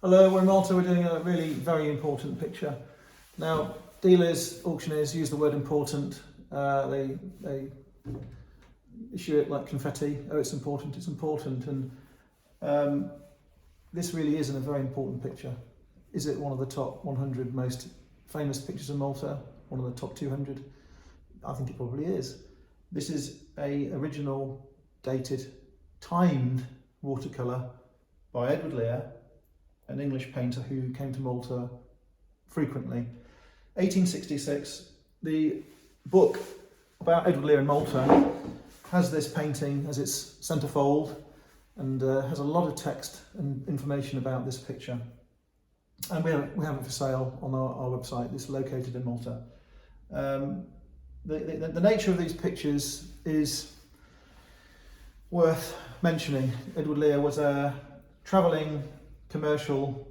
Hello, we're in Malta. We're doing a really very important picture. Now, dealers, auctioneers use the word important. They issue it like confetti. Oh, it's important, it's important. And this really isn't a very important picture. Is it one of the top 100 most famous pictures of Malta? One of the top 200? I think it probably is. This is a original, dated, timed watercolour by Edward Lear, an English painter who came to Malta frequently. 1866, the book about Edward Lear in Malta has this painting as its centrefold and has a lot of text and information about this picture. And we have it for sale on our website. It's located in Malta. The nature of these pictures is worth mentioning. Edward Lear was a travelling commercial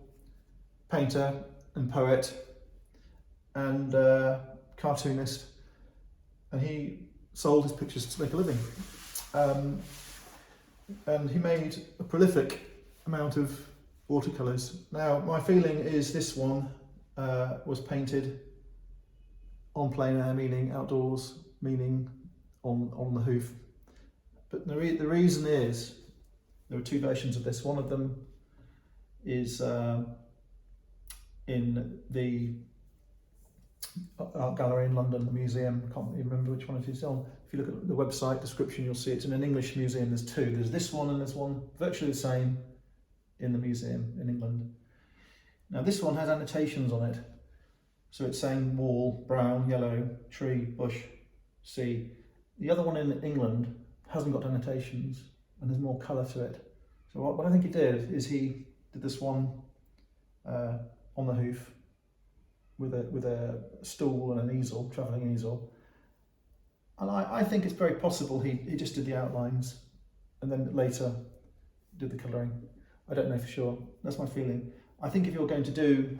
painter and poet and cartoonist, and he sold his pictures to make a living. And he made a prolific amount of watercolours. Now, my feeling is this one was painted on plein air, meaning outdoors, meaning on the hoof. But the reason is, there are two versions of this. One of them is in the art gallery in London, the museum. I can't even remember which one it is on. If you look at the website description, you'll see it's in an English museum. There's two. There's this one and there's one virtually the same in the museum in England. Now this one has annotations on it. So it's saying wall, brown, yellow, tree, bush, sea. The other one in England hasn't got annotations and there's more colour to it. So what I think he did is he did this one on the hoof with a stool and an easel, travelling easel. And I think it's very possible he just did the outlines and then later did the colouring. I don't know for sure. That's my feeling. I think if you're going to do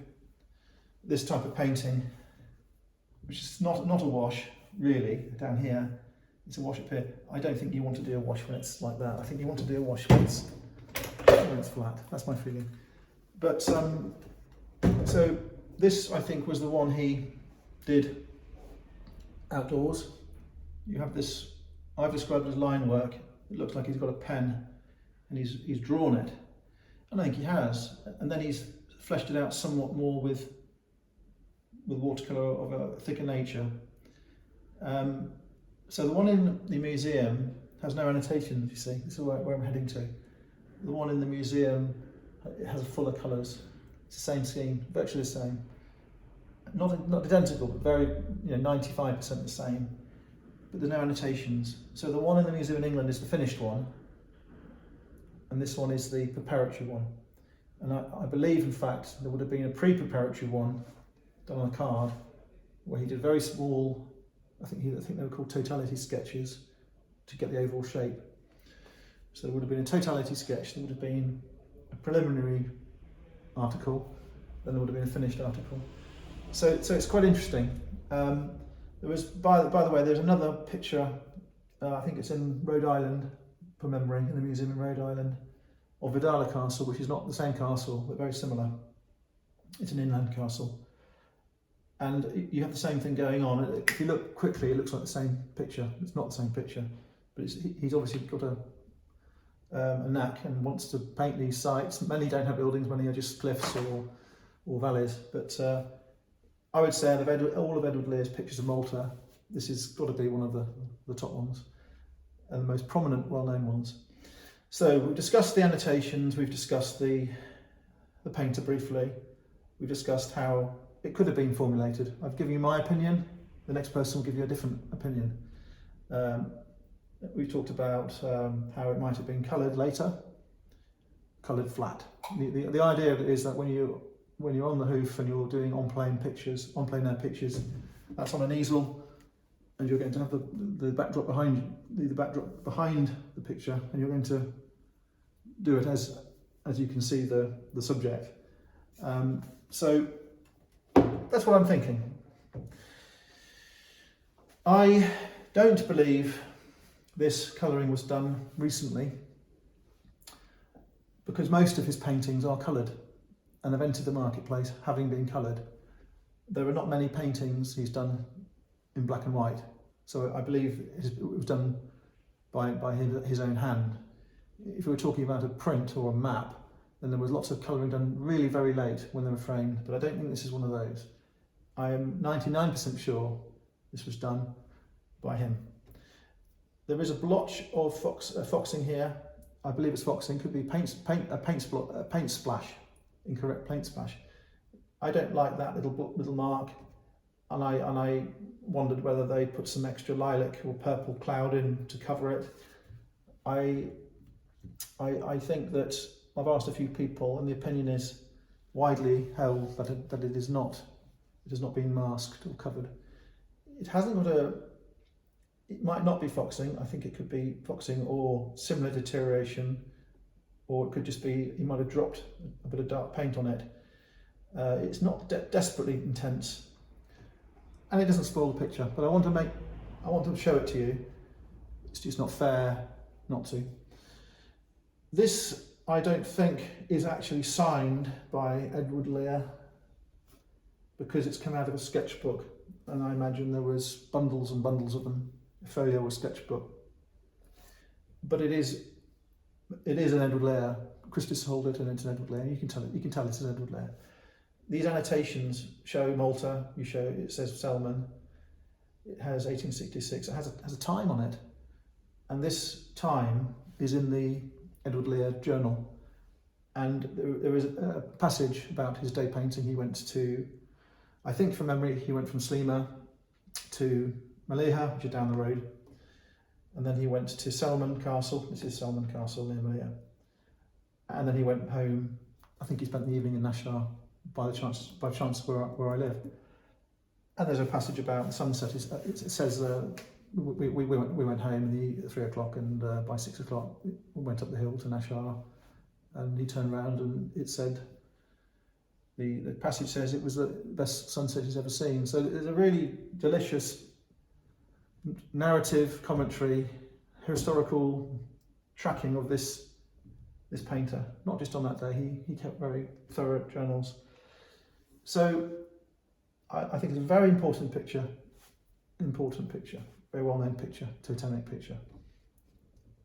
this type of painting, which is not a wash really down here, it's a wash up here. I don't think you want to do a wash when it's like that. I think you want to do a wash when it's flat. That's my feeling. But so this, I think, was the one he did outdoors. You have this, I've described as line work. It looks like he's got a pen and he's drawn it. And I think he has. And then he's fleshed it out somewhat more with watercolour of a thicker nature. So the one in the museum has no annotations, you see. This is where I'm heading to. The one in the museum, it has fuller colours. It's the same scheme, virtually the same. Not identical, but very, 95% the same. But there's no annotations. So the one in the museum in England is the finished one, and this one is the preparatory one. And I believe, in fact, there would have been a pre-preparatory one done on a card, where he did very small, I think they were called totality sketches, to get the overall shape. So there would have been a totality sketch, there would have been a preliminary article, then there would have been a finished article. So it's quite interesting. There was, by the way, there's another picture, I think it's in Rhode Island, from memory, in the museum in Rhode Island, of Verdala Castle, which is not the same castle, but very similar. It's an inland castle. And you have the same thing going on. If you look quickly, it looks like the same picture. It's not the same picture, but he's obviously got a knack and wants to paint these sites. Many don't have buildings, many are just cliffs or valleys. But I would say out of all of Edward Lear's pictures of Malta, this has got to be one of the top ones and the most prominent, well-known ones. So we've discussed the annotations, we've discussed the painter briefly, we've discussed how it could have been formulated. I've given you my opinion, the next person will give you a different opinion. We've talked about how it might have been coloured later, coloured flat. The idea of it is that when you're on the hoof and you're doing on plein air pictures, that's on an easel, and you're going to have the backdrop behind the picture, and you're going to do it as you can see the subject. So that's what I'm thinking. I don't believe this colouring was done recently, because most of his paintings are coloured. and have entered the marketplace having been coloured. There are not many paintings he's done in black and white, so I believe it was done by his own hand. If we were talking about a print or a map, then there was lots of colouring done really very late when they were framed, but I don't think this is one of those. I am 99% sure this was done by him. There is a blotch of foxing here. I believe it's foxing, could be a paint splash, incorrect paint splash. I don't like that little mark, and I wondered whether they put some extra lilac or purple cloud in to cover it. I think that I've asked a few people, and the opinion is widely held that it has not been masked or covered. It hasn't got it might not be foxing. I think it could be foxing or similar deterioration, or it could just be he might have dropped a bit of dark paint on it. It's not desperately intense, and it doesn't spoil the picture. But I want to show it to you. It's just not fair not to. This, I don't think, is actually signed by Edward Lear, because it's come out of a sketchbook, and I imagine there was bundles and bundles of them, a folio or sketchbook. But it is an Edward Lear. Christus sold it, and it's an Edward Lear. You can tell it's an Edward Lear. These annotations show Malta. It says Selmun. It has 1866. It has a time on it, and this time is in the Edward Lear journal. And there is a passage about his day painting. He went to, I think from memory, he went from Sleema to Mellieha, which is down the road, and then he went to Selmun Castle. This is Selmun Castle near Mellieha, and then he went home. I think he spent the evening in Nashar by chance where I live. And there's a passage about sunset. It says we went home at 3 o'clock, and by 6 o'clock we went up the hill to Nashar, and he turned around and it said, the passage says it was the best sunset he's ever seen. So there's a really delicious narrative commentary, historical tracking of this painter, not just on that day. He kept very thorough journals. So I think it's a very important picture, very well-known picture, totemic picture.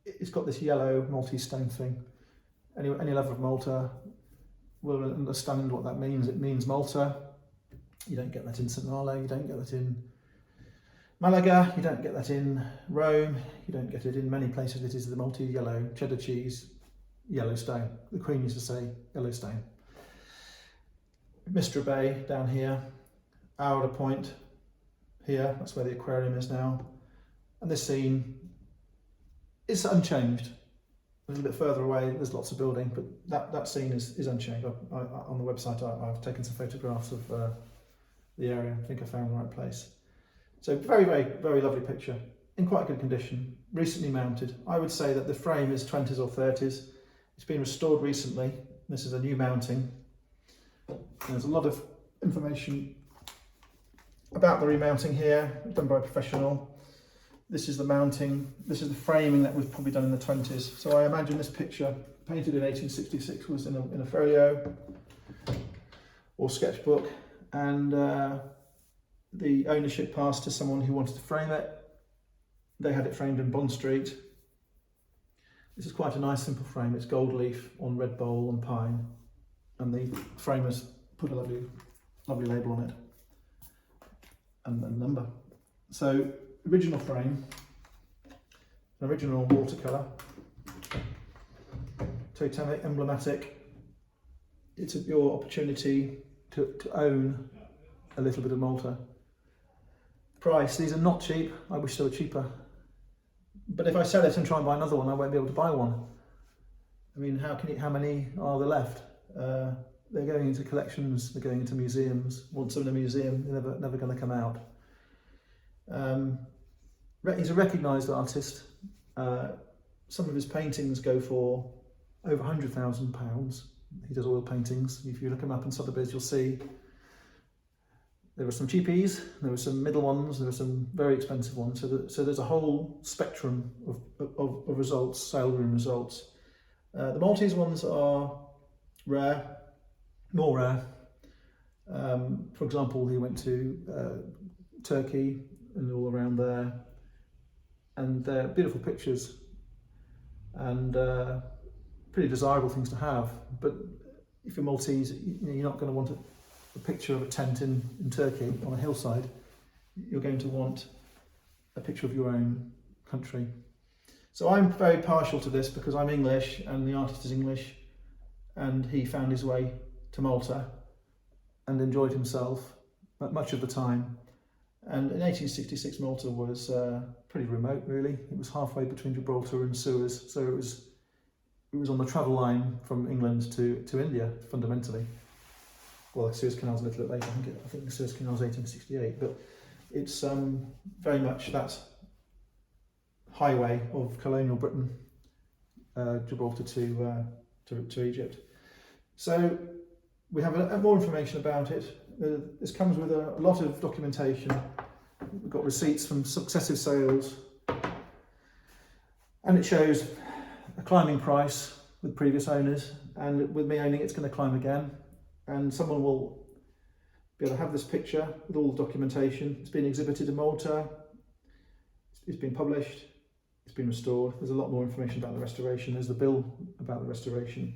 It's got this yellow Maltese stone thing. Any lover of Malta will understand what that means. It means Malta. You don't get that in St. Malo, you don't get that in Malaga, you don't get that in Rome, you don't get it in many places. It is the Maltese yellow, cheddar cheese, yellow stone. The Queen used to say yellow stone. Mistra Bay down here, Aouda Point here, that's where the aquarium is now. And this scene is unchanged. A little bit further away, there's lots of building, but that scene is unchanged. On the website, I've taken some photographs of the area. I think I found the right place. So very, very, very lovely picture, in quite good condition, recently mounted. I would say that the frame is 20s or 30s. It's been restored recently. This is a new mounting. There's a lot of information about the remounting here, done by a professional. This is the mounting, this is the framing that was probably done in the 20s. So I imagine this picture, painted in 1866, was in a folio or sketchbook, and the ownership passed to someone who wanted to frame it. They had it framed in Bond Street. This is quite a nice simple frame. It's gold leaf on red bowl and pine, and the framers put a lovely label on it and number. So original frame, an original watercolour, totemic, emblematic. It's your opportunity to own a little bit of Malta. Price, these are not cheap. I wish they were cheaper. But if I sell it and try and buy another one, I won't be able to buy one. I mean, how many are there left? They're going into collections, they're going into museums. Once they're in a museum, they're never going to come out. He's a recognised artist. Some of his paintings go for over £100,000. He does oil paintings. If you look him up in Sotheby's, you'll see there were some cheapies, there were some middle ones, there were some very expensive ones. So there's a whole spectrum of results, sale room results. The Maltese ones are rare. more rare. For example, he went to Turkey and all around there, and they're beautiful pictures and pretty desirable things to have. But if you're Maltese, you're not going to want a picture of a tent in Turkey on a hillside. You're going to want a picture of your own country. So I'm very partial to this because I'm English and the artist is English, and he found his way to Malta and enjoyed himself much of the time. And in 1866 Malta was pretty remote, really. It was halfway between Gibraltar and Suez, so it was on the travel line from England to India, fundamentally. Well, the Suez Canal's a little bit later. I think the Suez Canal's 1868, but it's very much that highway of colonial Britain, Gibraltar to Egypt. So we have more information about it. This comes with a lot of documentation. We've got receipts from successive sales, and it shows a climbing price with previous owners, and with me owning it's going to climb again, and someone will be able to have this picture with all the documentation. It's been exhibited in Malta, it's been published, it's been restored. There's a lot more information about the restoration. There's the bill about the restoration.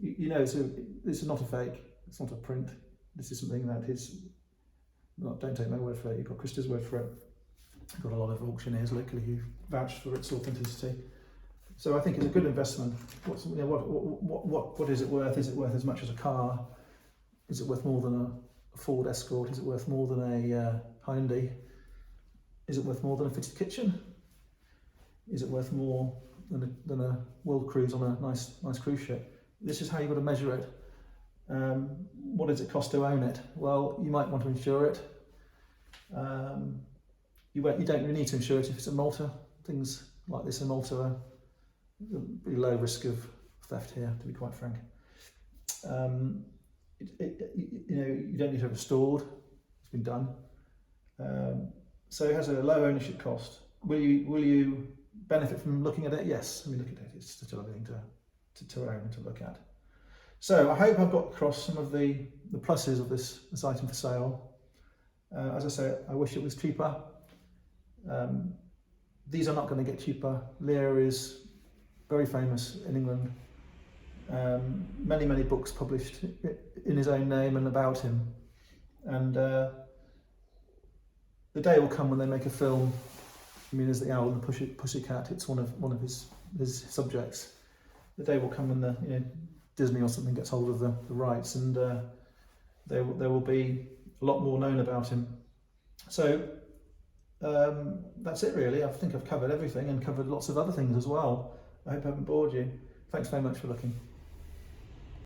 You know, this is not a fake, it's not a print. This is something that is, don't take my word for it, you've got Krista's word for it. You've got a lot of auctioneers locally who vouch for its authenticity. So I think it's a good investment. What is it worth? Is it worth as much as a car? Is it worth more than a Ford Escort? Is it worth more than a Hyundai? Is it worth more than a fitted kitchen? Is it worth more than a world cruise on a nice cruise ship? This is how you've got to measure it. What does it cost to own it? Well, you might want to insure it. You don't really need to insure it if it's in Malta. Things like this in Malta are pretty low risk of theft here, to be quite frank. You don't need to have it stored. It's been done. So it has a low ownership cost. Will you benefit from looking at it? Yes. I mean, look at it. It's still everything to own and to look at. So I hope I've got across some of the pluses of this item for sale. As I say, I wish it was cheaper. These are not going to get cheaper. Lear is very famous in England. Many books published in his own name and about him. And the day will come when they make a film. I mean, there's the owl and the pussycat. It's one of his subjects. The day will come when Disney or something gets hold of the rights, and there will be a lot more known about him. So that's it really. I think I've covered everything and covered lots of other things as well. I hope I haven't bored you. Thanks very much for looking.